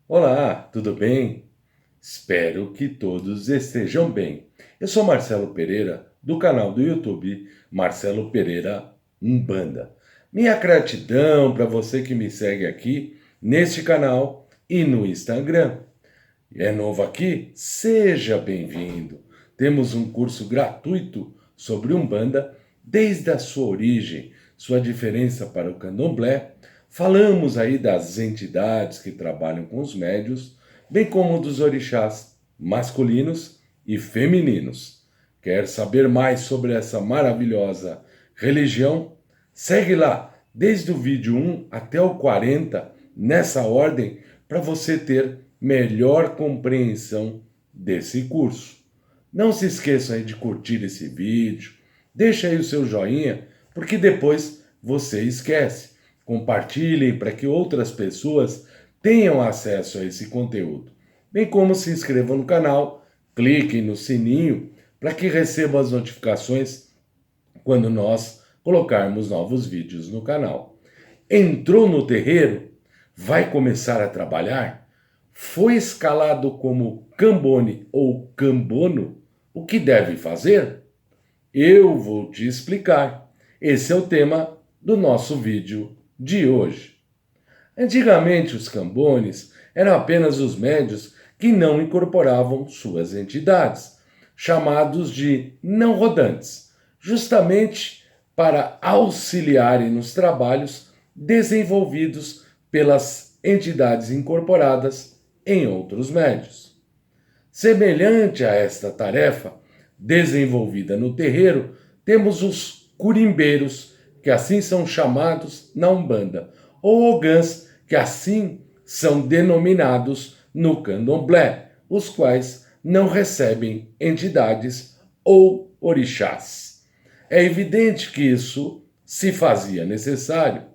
Olá, tudo bem? Espero que todos estejam bem. Eu sou Marcelo Pereira, do canal do YouTube Marcelo Pereira Umbanda. Minha gratidão para você que me segue aqui neste canal e no Instagram. É novo aqui? Seja bem-vindo. Temos um curso gratuito sobre Umbanda, desde a sua origem, sua diferença para o Candomblé. Falamos aí das entidades que trabalham com os médios, bem como dos orixás masculinos e femininos. Quer saber mais sobre essa maravilhosa religião? Segue lá, desde o vídeo 1 até o 40, nessa ordem, para você ter melhor compreensão desse curso. Não se esqueça aí de curtir esse vídeo, deixa aí o seu joinha, porque depois você esquece. Compartilhem para que outras pessoas tenham acesso a esse conteúdo. Bem como se inscrevam no canal, cliquem no sininho para que recebam as notificações quando nós colocarmos novos vídeos no canal. Entrou no terreiro? Vai começar a trabalhar? Foi escalado como Cambone ou Cambono? O que deve fazer? Eu vou te explicar. Esse é o tema do nosso vídeo de hoje. Antigamente, os cambones eram apenas os médios que não incorporavam suas entidades, chamados de não rodantes, justamente para auxiliarem nos trabalhos desenvolvidos pelas entidades incorporadas em outros médios. Semelhante a esta tarefa, desenvolvida no terreiro, temos os curimbeiros, que assim são chamados na Umbanda, ou ogãs, que assim são denominados no Candomblé, os quais não recebem entidades ou orixás. É evidente que isso se fazia necessário,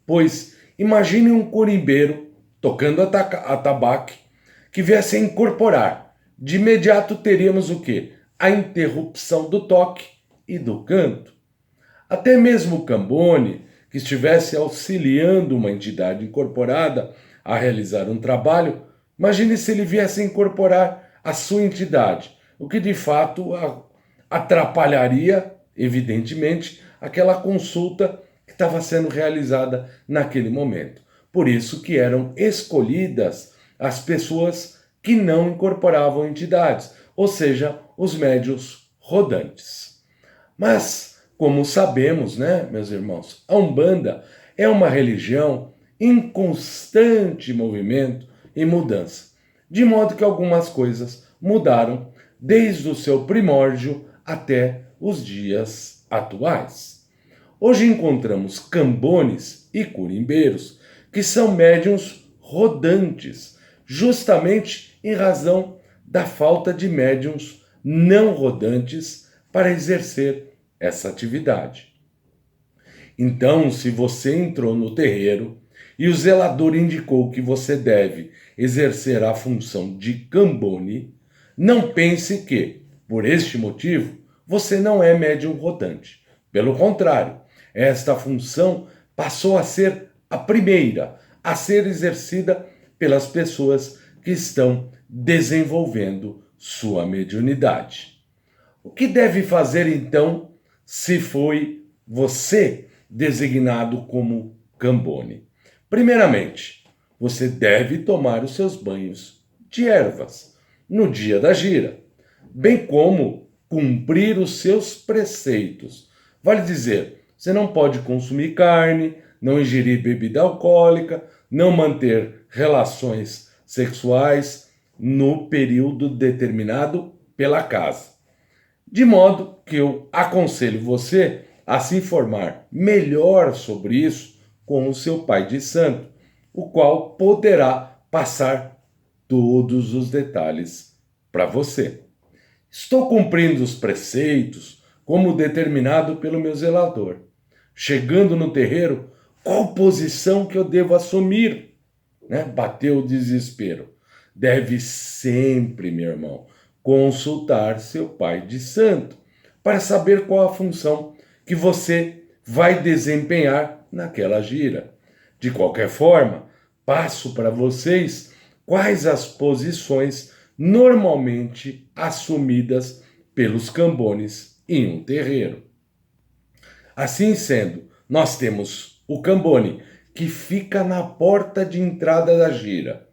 pois imagine um curimbeiro tocando atabaque que viesse a incorporar. De imediato teríamos o quê? A interrupção do toque e do canto. Até mesmo o Cambone, que estivesse auxiliando uma entidade incorporada a realizar um trabalho, imagine se ele viesse a incorporar a sua entidade, o que de fato atrapalharia, evidentemente, aquela consulta que estava sendo realizada naquele momento. Por isso que eram escolhidas as pessoas que não incorporavam entidades, ou seja, os médios rodantes. Mas, como sabemos, né, meus irmãos, a Umbanda é uma religião em constante movimento e mudança, de modo que algumas coisas mudaram desde o seu primórdio até os dias atuais. Hoje encontramos cambones e curimbeiros, que são médiuns rodantes, justamente em razão da falta de médiuns não rodantes para exercer essa atividade. Então, se você entrou no terreiro e o zelador indicou que você deve exercer a função de cambone, não pense que, por este motivo, você não é médium rodante. Pelo contrário, esta função passou a ser a primeira a ser exercida pelas pessoas que estão desenvolvendo sua mediunidade. O que deve fazer então se foi você designado como Cambone? Primeiramente, você deve tomar os seus banhos de ervas no dia da gira, bem como cumprir os seus preceitos. Vale dizer, você não pode consumir carne, não ingerir bebida alcoólica, não manter relações sexuais no período determinado pela casa. De modo que eu aconselho você a se informar melhor sobre isso com o seu pai de santo, o qual poderá passar todos os detalhes para você. Estou cumprindo os preceitos como determinado pelo meu zelador. Chegando no terreiro, qual posição que eu devo assumir? Né? Bateu o desespero. Deve sempre, meu irmão, consultar seu pai de santo para saber qual a função que você vai desempenhar naquela gira. De qualquer forma, passo para vocês quais as posições normalmente assumidas pelos cambones em um terreiro. Assim sendo, nós temos o cambone, que fica na porta de entrada da gira,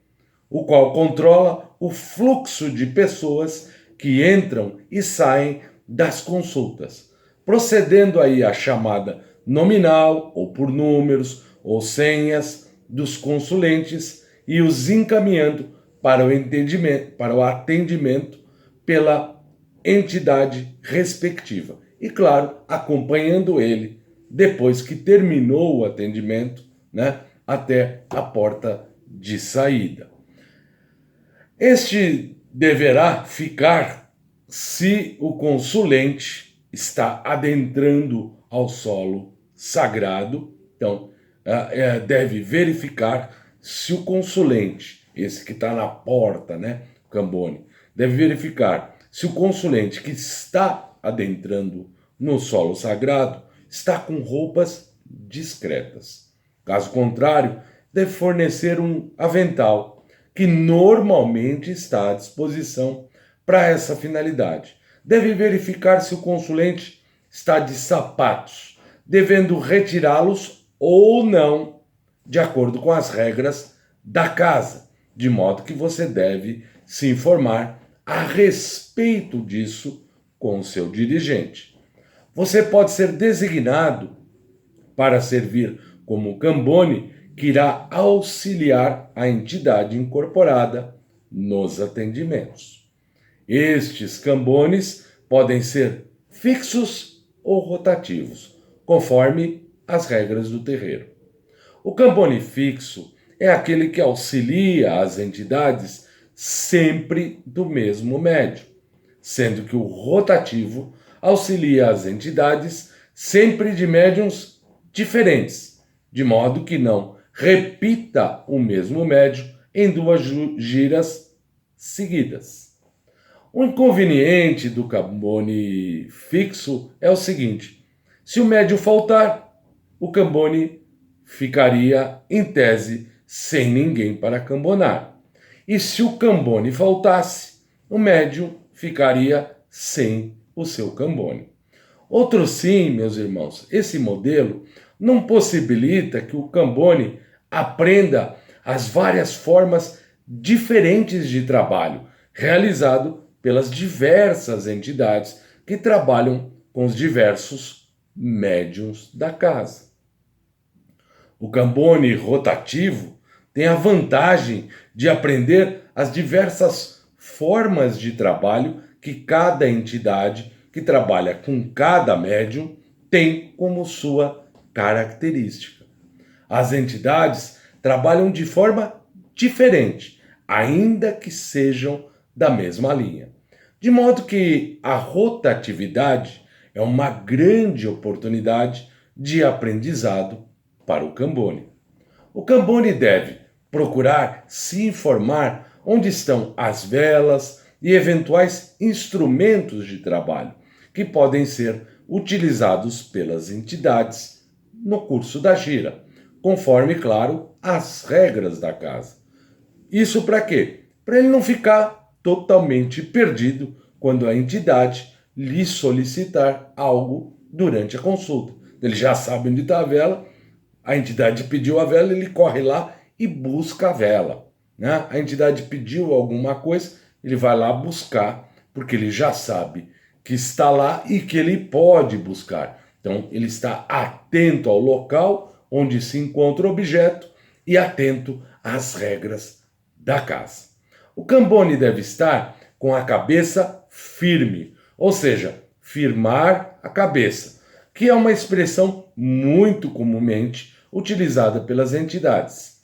o qual controla o fluxo de pessoas que entram e saem das consultas, procedendo aí a chamada nominal ou por números ou senhas dos consulentes e os encaminhando para o atendimento pela entidade respectiva. E claro, acompanhando ele depois que terminou o atendimento, né, até a porta de saída. Este deverá ficar se o consulente está adentrando ao solo sagrado. Então, deve verificar se o consulente, esse que está na porta, né, cambone, deve verificar se o consulente que está adentrando no solo sagrado está com roupas discretas. Caso contrário, deve fornecer um avental que normalmente está à disposição para essa finalidade. Deve verificar se o consulente está de sapatos, devendo retirá-los ou não, de acordo com as regras da casa, de modo que você deve se informar a respeito disso com o seu dirigente. Você pode ser designado para servir como cambone que irá auxiliar a entidade incorporada nos atendimentos. Estes cambones podem ser fixos ou rotativos, conforme as regras do terreiro. O cambone fixo é aquele que auxilia as entidades sempre do mesmo médium, sendo que o rotativo auxilia as entidades sempre de médiuns diferentes, de modo que não repita o mesmo médium em duas giras seguidas. O inconveniente do cambone fixo é o seguinte: se o médium faltar, o cambone ficaria, em tese, sem ninguém para cambonar. E se o cambone faltasse, o médium ficaria sem o seu cambone. Outro sim, meus irmãos, esse modelo não possibilita que o cambone aprenda as várias formas diferentes de trabalho realizado pelas diversas entidades que trabalham com os diversos médiuns da casa. O cambone rotativo tem a vantagem de aprender as diversas formas de trabalho que cada entidade que trabalha com cada médium tem como sua característica. As entidades trabalham de forma diferente, ainda que sejam da mesma linha. De modo que a rotatividade é uma grande oportunidade de aprendizado para o cambone. O cambone deve procurar se informar onde estão as velas e eventuais instrumentos de trabalho que podem ser utilizados pelas entidades no curso da gira, conforme, claro, as regras da casa. Isso para quê? Para ele não ficar totalmente perdido quando a entidade lhe solicitar algo durante a consulta. Ele já sabe onde está a vela, a entidade pediu a vela, ele corre lá e busca a vela. Né? A entidade pediu alguma coisa, ele vai lá buscar, porque ele já sabe que está lá e que ele pode buscar. Então, ele está atento ao local onde se encontra o objeto e atento às regras da casa. O cambone deve estar com a cabeça firme, ou seja, firmar a cabeça, que é uma expressão muito comumente utilizada pelas entidades,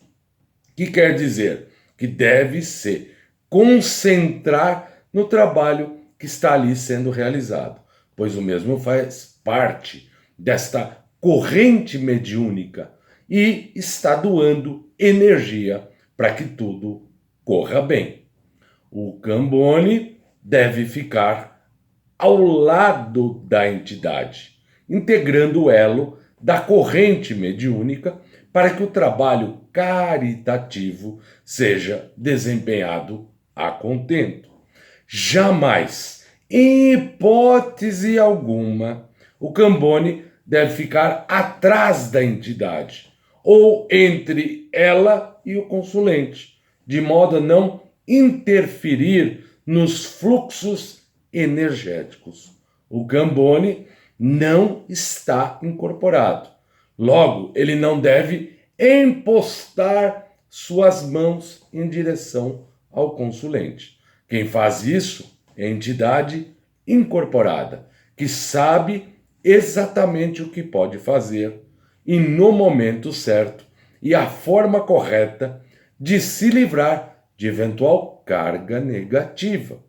que quer dizer que deve se concentrar no trabalho que está ali sendo realizado, pois o mesmo faz parte desta corrente mediúnica e está doando energia para que tudo corra bem. O cambone deve ficar ao lado da entidade, integrando o elo da corrente mediúnica para que o trabalho caritativo seja desempenhado a contento. Jamais, em hipótese alguma, o Cambone deve ficar atrás da entidade ou entre ela e o consulente, de modo a não interferir nos fluxos energéticos. O Cambone não está incorporado. Logo, ele não deve empostar suas mãos em direção ao consulente. Quem faz isso é a entidade incorporada, que sabe exatamente o que pode fazer e no momento certo e a forma correta de se livrar de eventual carga negativa,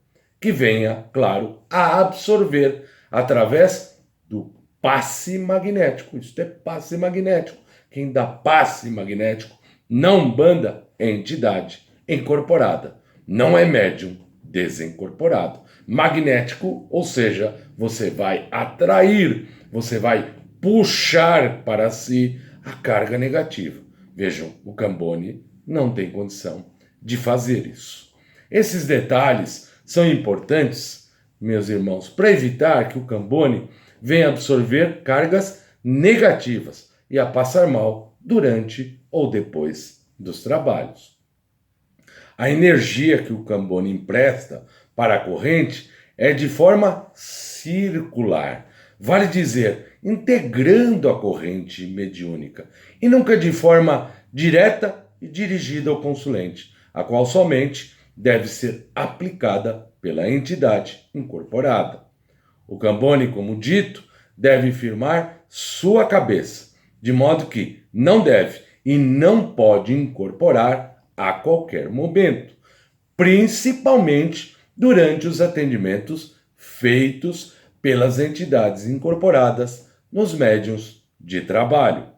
que venha, claro, a absorver através do passe magnético. Isso é passe magnético. Quem dá passe magnético na Umbanda é entidade incorporada, não é médium desincorporado. Magnético, ou seja, você vai atrair, você vai puxar para si a carga negativa. Vejam, o Cambone não tem condição de fazer isso. Esses detalhes são importantes, meus irmãos, para evitar que o Cambone venha absorver cargas negativas e a passar mal durante ou depois dos trabalhos. A energia que o Cambone empresta para a corrente é de forma circular, vale dizer, integrando a corrente mediúnica, e nunca de forma direta e dirigida ao consulente, a qual somente deve ser aplicada pela entidade incorporada. O Cambone, como dito, deve firmar sua cabeça, de modo que não deve e não pode incorporar a qualquer momento, principalmente durante os atendimentos feitos pelas entidades incorporadas nos médiuns de trabalho.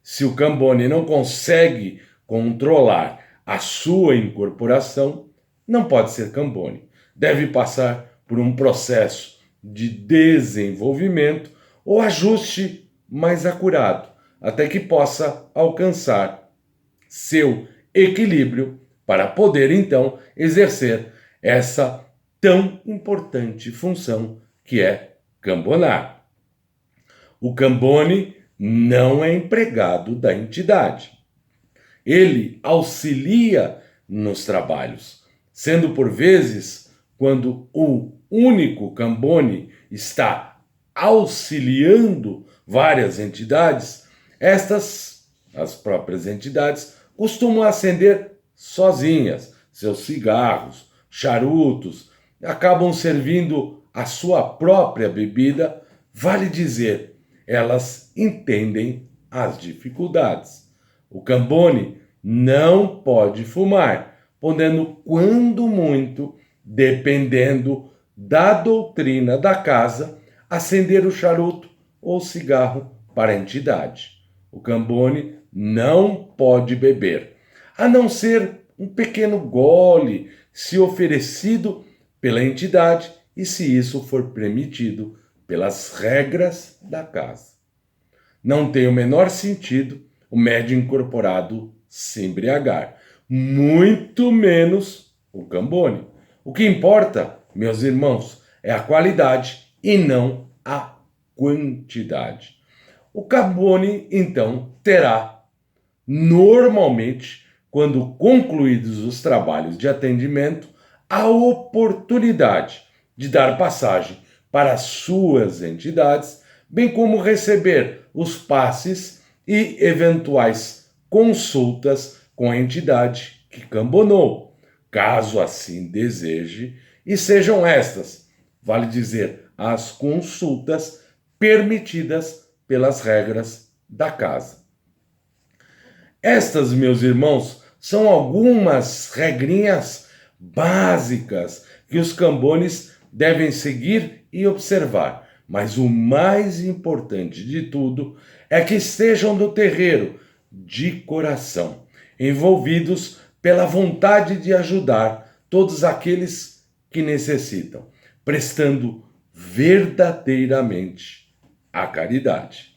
Se o Cambone não consegue controlar a sua incorporação, não pode ser Cambone. Deve passar por um processo de desenvolvimento ou ajuste mais acurado, até que possa alcançar seu equilíbrio para poder, então, exercer essa tão importante função que é cambonar. O Cambone não é empregado da entidade. Ele auxilia nos trabalhos, sendo por vezes, quando o único Cambone está auxiliando várias entidades, as próprias entidades, costumam acender sozinhas seus cigarros, charutos, acabam servindo a sua própria bebida, vale dizer, elas entendem as dificuldades. O Cambone não pode fumar, podendo, quando muito, dependendo da doutrina da casa, acender o charuto ou cigarro para a entidade. O Cambone não pode beber, a não ser um pequeno gole, se oferecido pela entidade e se isso for permitido pelas regras da casa. Não tem o menor sentido o médium incorporado se embriagar, muito menos o Cambone. O que importa, meus irmãos, é a qualidade e não a quantidade. O Cambone, então, terá, normalmente, quando concluídos os trabalhos de atendimento, a oportunidade de dar passagem para as suas entidades, bem como receber os passes e eventuais consultas com a entidade que cambonou, caso assim deseje, e sejam estas, vale dizer, as consultas permitidas pelas regras da casa. Estas, meus irmãos, são algumas regrinhas básicas que os cambones devem seguir e observar. Mas o mais importante de tudo é que estejam no terreiro de coração, envolvidos pela vontade de ajudar todos aqueles que necessitam, prestando verdadeiramente a caridade.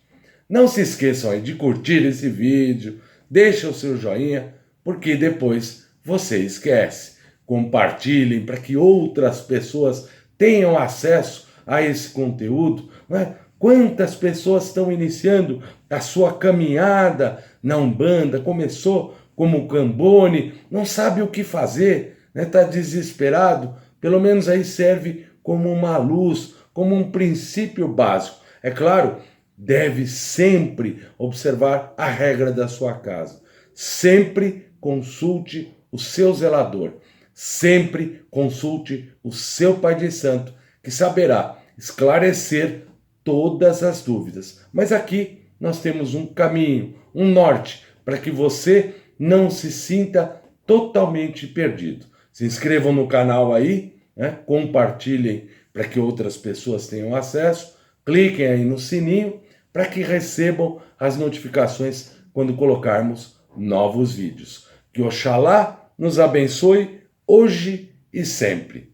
Não se esqueçam aí de curtir esse vídeo, deixa o seu joinha, porque depois você esquece. Compartilhem para que outras pessoas tenham acesso a esse conteúdo, né? Quantas pessoas estão iniciando a sua caminhada na Umbanda, começou como Cambone, não sabe o que fazer, né? Está desesperado, pelo menos aí serve como uma luz, como um princípio básico. É claro, deve sempre observar a regra da sua casa. Sempre consulte o seu zelador. Sempre consulte o seu pai de santo, que saberá esclarecer todas as dúvidas. Mas aqui nós temos um caminho, um norte, para que você não se sinta totalmente perdido. Se inscrevam no canal aí, né? Compartilhem para que outras pessoas tenham acesso, cliquem aí no sininho para que recebam as notificações quando colocarmos novos vídeos. Que Oxalá nos abençoe hoje e sempre.